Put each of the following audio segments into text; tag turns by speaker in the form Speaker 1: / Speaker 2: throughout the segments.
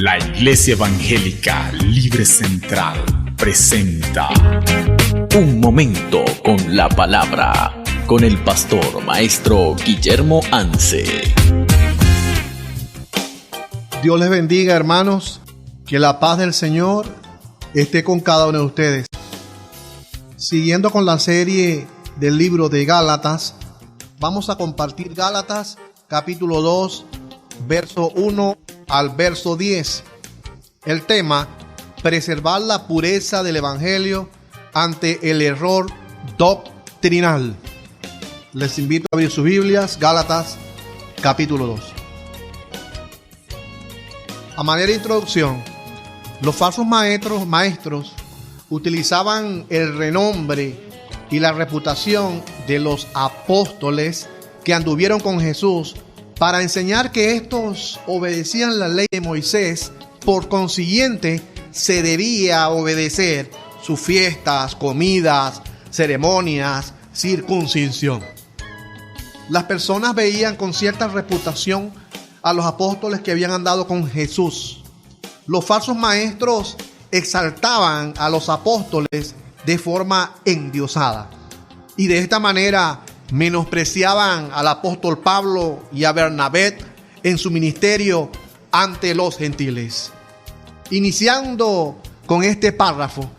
Speaker 1: La Iglesia Evangélica Libre Central presenta
Speaker 2: Un Momento con la Palabra, con el pastor maestro Guillermo Anse.
Speaker 3: Dios les bendiga, hermanos, que la paz del Señor esté con cada uno de ustedes. Siguiendo con la serie del libro de Gálatas, vamos a compartir Gálatas capítulo 2, verso 1 al verso 10. El tema: preservar la pureza del Evangelio ante el error doctrinal. Les invito a abrir sus Biblias, Gálatas capítulo 2. A manera de introducción, los falsos maestros utilizaban el renombre y la reputación de los apóstoles que anduvieron con Jesús para enseñar que estos obedecían la ley de Moisés. Por consiguiente, se debía obedecer sus fiestas, comidas, ceremonias, circuncisión. Las personas veían con cierta reputación a los apóstoles que habían andado con Jesús. Los falsos maestros exaltaban a los apóstoles de forma endiosada, y de esta manera menospreciaban al apóstol Pablo y a Bernabé en su ministerio ante los gentiles. Iniciando con este párrafo,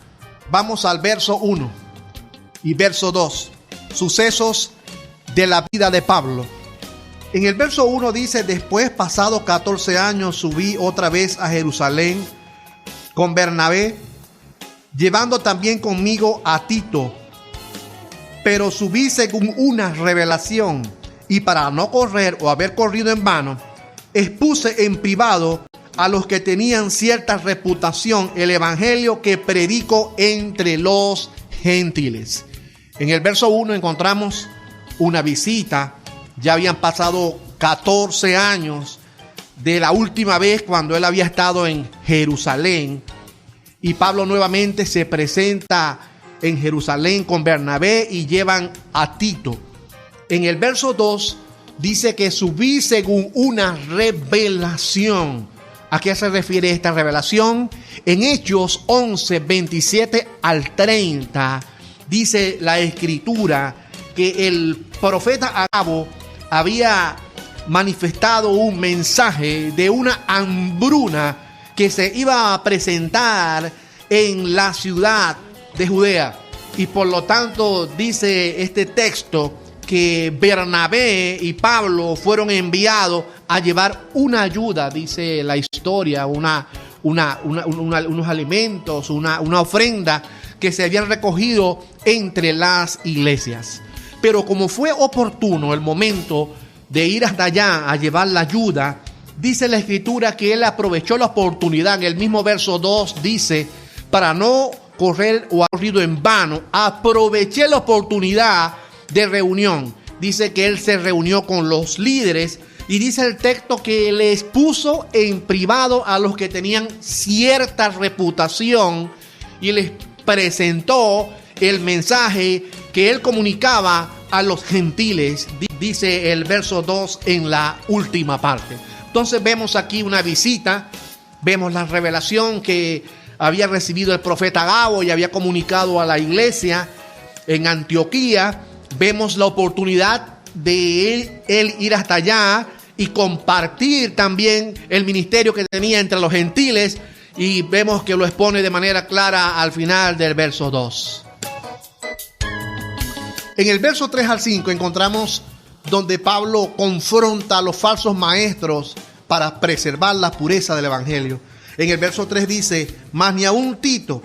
Speaker 3: vamos al verso 1 y verso 2, sucesos de la vida de Pablo. En el verso 1 dice: después, pasados 14 años, subí otra vez a Jerusalén con Bernabé, llevando también conmigo a Tito. Pero subí según una revelación, y para no correr o haber corrido en vano, expuse en privado a los que tenían cierta reputación el evangelio que predico entre los gentiles. En el verso 1 encontramos una visita. Ya habían pasado 14 años de la última vez cuando él había estado en Jerusalén, y Pablo nuevamente se presenta en Jerusalén con Bernabé y llevan a Tito. En el verso 2 dice que subí según una revelación. ¿A qué se refiere esta revelación? En Hechos 11, 27 al 30 dice la escritura que el profeta Agabo había manifestado un mensaje de una hambruna que se iba a presentar en la ciudad de Judea. Y por lo tanto dice este texto que Bernabé y Pablo fueron enviados a llevar una ayuda, dice la historia, unos alimentos, una ofrenda que se habían recogido entre las iglesias. Pero como fue oportuno el momento de ir hasta allá a llevar la ayuda, dice la escritura que él aprovechó la oportunidad. En el mismo verso 2 dice: para no correr o haber corrido en vano, aproveché la oportunidad de reunión. Dice que él se reunió con los líderes, y dice el texto que le expuso en privado a los que tenían cierta reputación, y les presentó el mensaje que él comunicaba a los gentiles, dice el verso 2 en la última parte. Entonces vemos aquí una visita, vemos la revelación que había recibido el profeta Agabo y había comunicado a la iglesia en Antioquía. Vemos la oportunidad de él ir hasta allá y compartir también el ministerio que tenía entre los gentiles, y vemos que lo expone de manera clara al final del verso 2. En el verso 3 al 5 encontramos donde Pablo confronta a los falsos maestros para preservar la pureza del evangelio. En el verso 3 dice: mas ni aun Tito,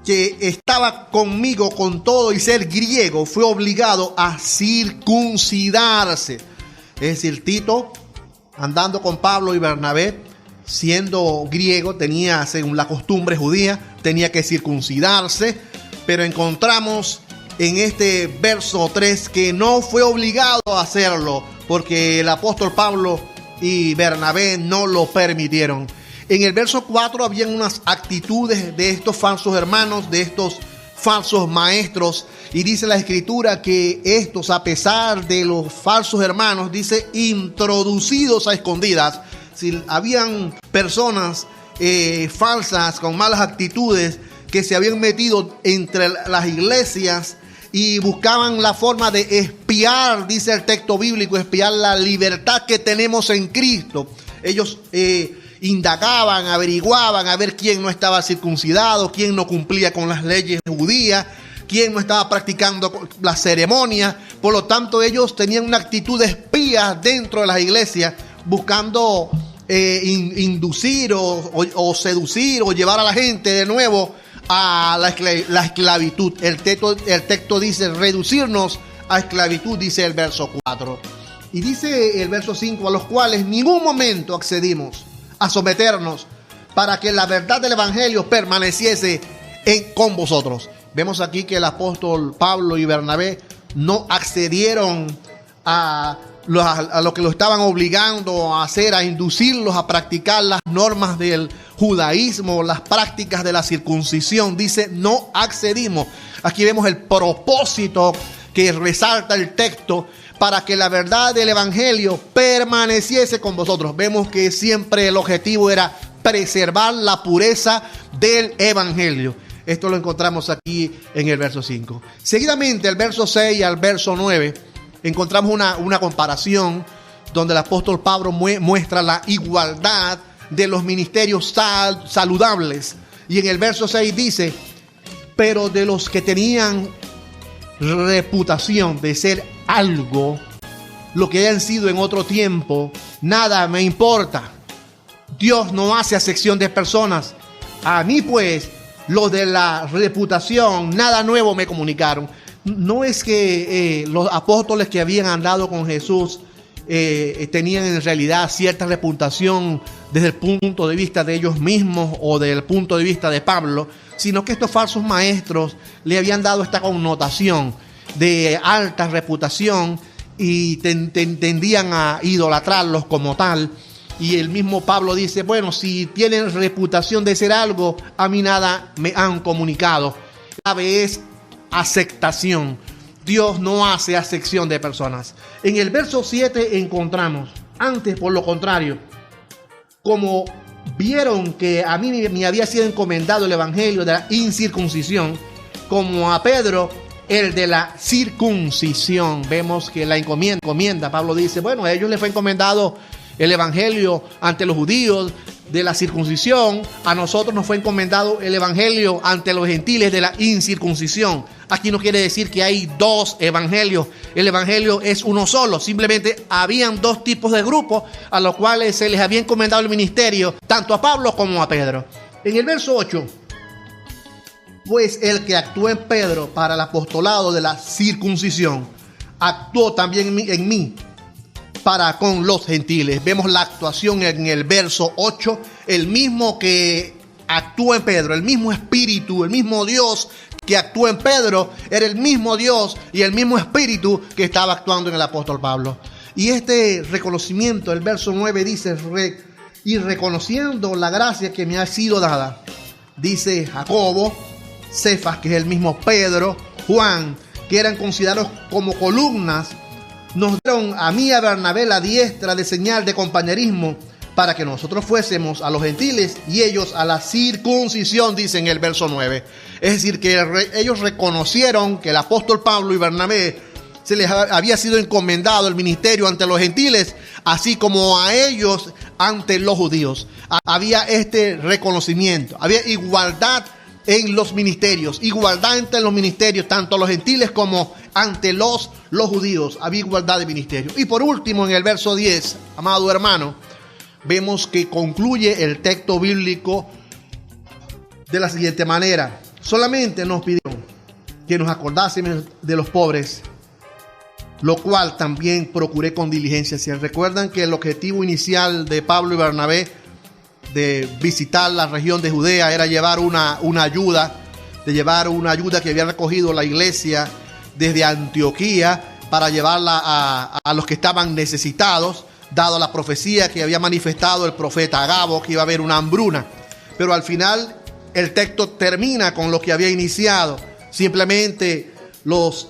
Speaker 3: que estaba conmigo con todo y ser griego, fue obligado a circuncidarse. Es decir, Tito, andando con Pablo y Bernabé, siendo griego, tenía, según la costumbre judía, tenía que circuncidarse. Pero encontramos en este verso 3 que no fue obligado a hacerlo, porque el apóstol Pablo y Bernabé no lo permitieron. En el verso 4 habían unas actitudes de estos falsos hermanos, de estos falsos maestros, y dice la escritura que estos, a pesar de los falsos hermanos, dice, introducidos a escondidas, si habían personas falsas, con malas actitudes, que se habían metido entre las iglesias y buscaban la forma de espiar, dice el texto bíblico, espiar la libertad que tenemos en Cristo. Ellos indagaban, averiguaban a ver quién no estaba circuncidado, quién no cumplía con las leyes judías, quién no estaba practicando las ceremonias. Por lo tanto, ellos tenían una actitud de espías dentro de las iglesias, buscando inducir o seducir o llevar a la gente de nuevo a la esclavitud. El texto dice reducirnos a esclavitud, dice el verso 4. Y dice el verso 5, a los cuales en ningún momento accedimos a someternos para que la verdad del evangelio permaneciese con vosotros. Vemos aquí que el apóstol Pablo y Bernabé no accedieron a lo que lo estaban obligando a hacer, a inducirlos a practicar las normas del judaísmo, las prácticas de la circuncisión. Dice, no accedimos. Aquí vemos el propósito que resalta el texto, para que la verdad del evangelio permaneciese con vosotros. Vemos que siempre el objetivo era preservar la pureza del evangelio. Esto lo encontramos aquí en el verso 5. Seguidamente, el verso 6 al verso 9, encontramos una comparación donde el apóstol Pablo muestra la igualdad de los ministerios saludables. Y en el verso 6 dice, pero de los que tenían reputación de ser algo, lo que hayan sido en otro tiempo, nada me importa. Dios no hace acepción de personas. A mí pues, los de la reputación, nada nuevo me comunicaron. No es que los apóstoles que habían andado con Jesús tenían en realidad cierta reputación desde el punto de vista de ellos mismos o desde el punto de vista de Pablo, sino que estos falsos maestros le habían dado esta connotación de alta reputación y tendían a idolatrarlos como tal. Y el mismo Pablo dice, bueno, si tienen reputación de ser algo, a mí nada me han comunicado. La clave es aceptación. Dios no hace acepción de personas. En el verso 7 encontramos, antes por lo contrario, como vieron que a mí me había sido encomendado el evangelio de la incircuncisión, como a Pedro el de la circuncisión. Vemos que la encomienda, Pablo dice, bueno, a ellos les fue encomendado el evangelio ante los judíos de la circuncisión, a nosotros nos fue encomendado el evangelio ante los gentiles de la incircuncisión. Aquí no quiere decir que hay dos evangelios, el evangelio es uno solo, simplemente habían dos tipos de grupos a los cuales se les había encomendado el ministerio, tanto a Pablo como a Pedro. En el verso 8, pues el que actuó en Pedro para el apostolado de la circuncisión, actuó también en mí para con los gentiles. Vemos la actuación en el verso 8, el mismo que actuó en Pedro, el mismo espíritu, el mismo Dios que actuó en Pedro, era el mismo Dios y el mismo espíritu que estaba actuando en el apóstol Pablo. Y este reconocimiento, el verso 9 dice, y reconociendo la gracia que me ha sido dada, dice Jacobo, Cefas, que es el mismo Pedro, Juan, que eran considerados como columnas, nos dieron a mí y a Bernabé la diestra de señal de compañerismo para que nosotros fuésemos a los gentiles y ellos a la circuncisión, dice en el verso 9. Es decir, que ellos reconocieron que el apóstol Pablo y Bernabé se les había sido encomendado el ministerio ante los gentiles, así como a ellos ante los judíos. Había este reconocimiento, había igualdad en los ministerios, igualdad entre los ministerios, tanto los gentiles como ante los judíos, había igualdad de ministerio. Y por último, en el verso 10, amado hermano, vemos que concluye el texto bíblico de la siguiente manera: solamente nos pidieron que nos acordásemos de los pobres, lo cual también procuré con diligencia. Si recuerdan que el objetivo inicial de Pablo y Bernabé de visitar la región de Judea era llevar una ayuda que había recogido la iglesia desde Antioquía para llevarla a los que estaban necesitados, dado la profecía que había manifestado el profeta Agabo, que iba a haber una hambruna. Pero al final el texto termina con lo que había iniciado. Simplemente los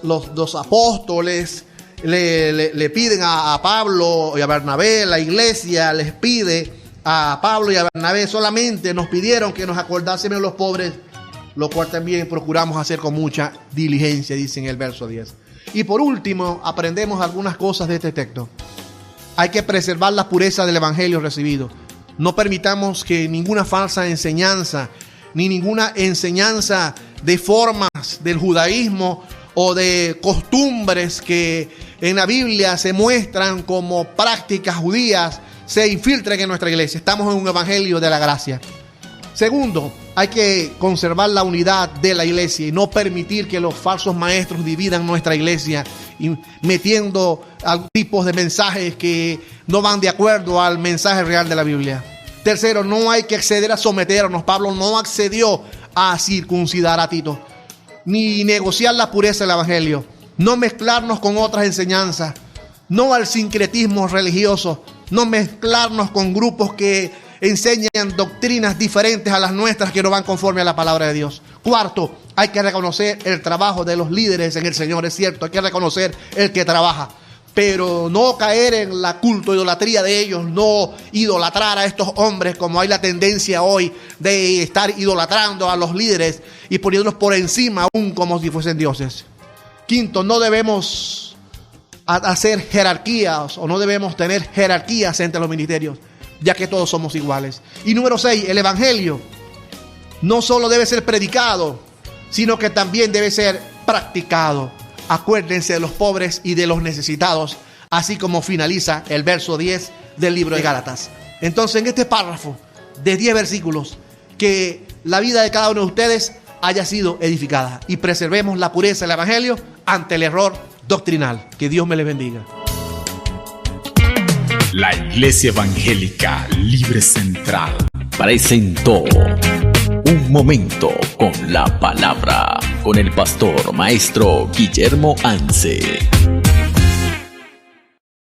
Speaker 3: apóstoles le piden a Pablo y a Bernabé, la iglesia les pide a Pablo y a Bernabé, solamente nos pidieron que nos acordásemos de los pobres, lo cual también procuramos hacer con mucha diligencia, dice en el verso 10. Y por último, aprendemos algunas cosas de este texto. Hay que preservar la pureza del evangelio recibido. No permitamos que ninguna falsa enseñanza, ni ninguna enseñanza de formas del judaísmo o de costumbres que en la Biblia se muestran como prácticas judías se infiltren en nuestra iglesia. Estamos en un evangelio de la gracia. Segundo, hay que conservar la unidad de la iglesia y no permitir que los falsos maestros dividan nuestra iglesia y metiendo algún tipo de mensajes que no van de acuerdo al mensaje real de la Biblia. Tercero, no hay que acceder a someternos. Pablo no accedió a circuncidar a Tito, ni negociar la pureza del evangelio, no mezclarnos con otras enseñanzas, no al sincretismo religioso, no mezclarnos con grupos que enseñan doctrinas diferentes a las nuestras que no van conforme a la palabra de Dios. Cuarto, hay que reconocer el trabajo de los líderes en el Señor, es cierto, hay que reconocer el que trabaja, pero no caer en la culto, idolatría de ellos, no idolatrar a estos hombres como hay la tendencia hoy de estar idolatrando a los líderes y poniéndolos por encima aún como si fuesen dioses. Quinto, no debemos hacer jerarquías o no debemos tener jerarquías entre los ministerios, ya que todos somos iguales. Y número 6, el evangelio no solo debe ser predicado, sino que también debe ser practicado. Acuérdense de los pobres y de los necesitados, así como finaliza el verso 10 del libro de Gálatas. Entonces, en este párrafo de 10 versículos, que la vida de cada uno de ustedes haya sido edificada y preservemos la pureza del evangelio ante el error doctrinal. Que Dios me les bendiga.
Speaker 1: La Iglesia Evangélica Libre Central
Speaker 2: presentó Un Momento con la Palabra, con el pastor maestro Guillermo Anse.